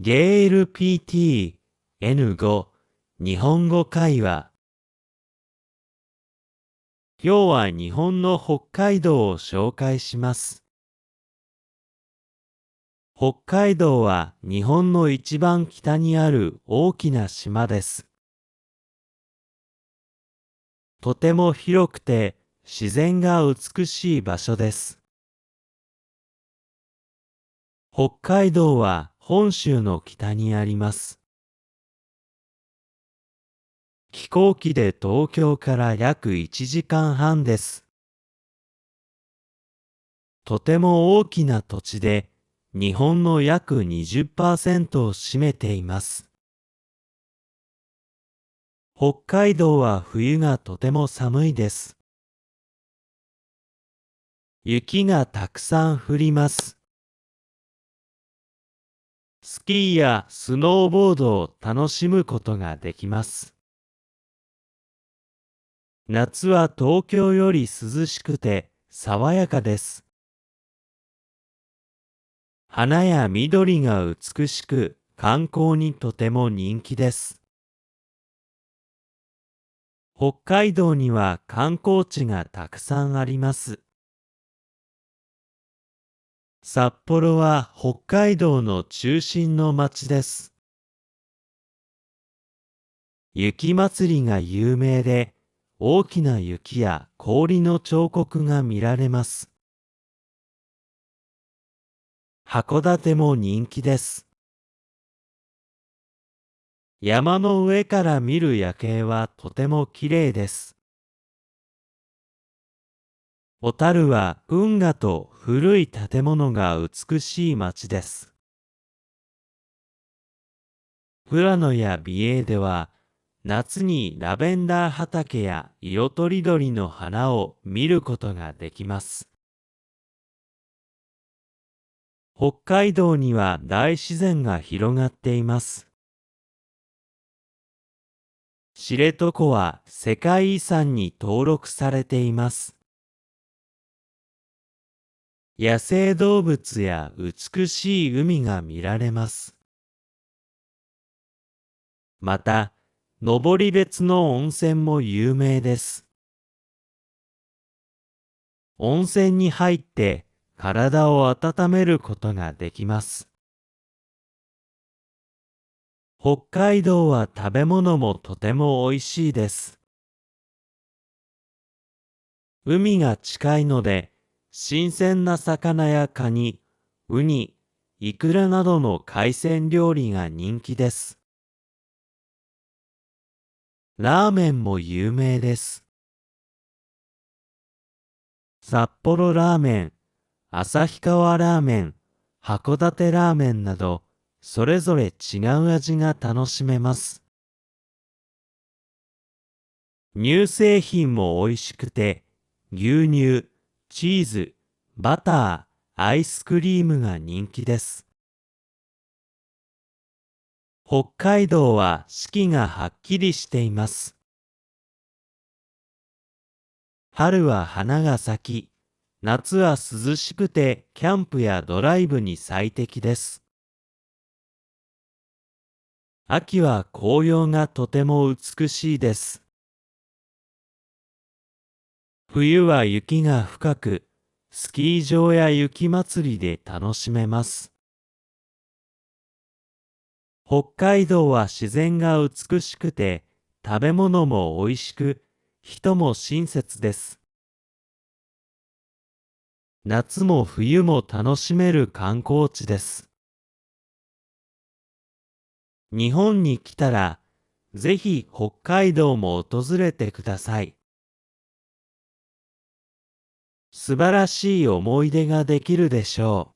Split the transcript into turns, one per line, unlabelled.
JLPT N5 日本語会話。今日は日本の北海道を紹介します。北海道は日本の一番北にある大きな島です。とても広くて自然が美しい場所です。北海道は本州の北にあります。飛行機で東京から約1時間半です。とても大きな土地で、日本の約 20% を占めています。北海道は冬がとても寒いです。雪がたくさん降ります。スキーやスノーボードを楽しむことができます。夏は東京より涼しくて爽やかです。花や緑が美しく、観光にとても人気です。北海道には観光地がたくさんあります。札幌は北海道の中心の町です。雪祭りが有名で、大きな雪や氷の彫刻が見られます。函館も人気です。山の上から見る夜景はとても綺麗です。小樽は運河と古い建物が美しい町です。富良野や美瑛では、夏にラベンダー畑や色とりどりの花を見ることができます。北海道には大自然が広がっています。知床は世界遺産に登録されています。野生動物や美しい海が見られます。また、登別の温泉も有名です。温泉に入って体を温めることができます。北海道は食べ物もとても美味しいです。海が近いので、新鮮な魚やカニ、ウニ、イクラなどの海鮮料理が人気です。ラーメンも有名です。札幌ラーメン、旭川ラーメン、函館ラーメンなど、それぞれ違う味が楽しめます。乳製品も美味しくて、牛乳、チーズ、バター、アイスクリームが人気です。北海道は四季がはっきりしています。春は花が咲き、夏は涼しくてキャンプやドライブに最適です。秋は紅葉がとても美しいです。冬は雪が深く、スキー場や雪祭りで楽しめます。北海道は自然が美しくて、食べ物も美味しく、人も親切です。夏も冬も楽しめる観光地です。日本に来たら、ぜひ北海道も訪れてください。素晴らしい思い出ができるでしょう。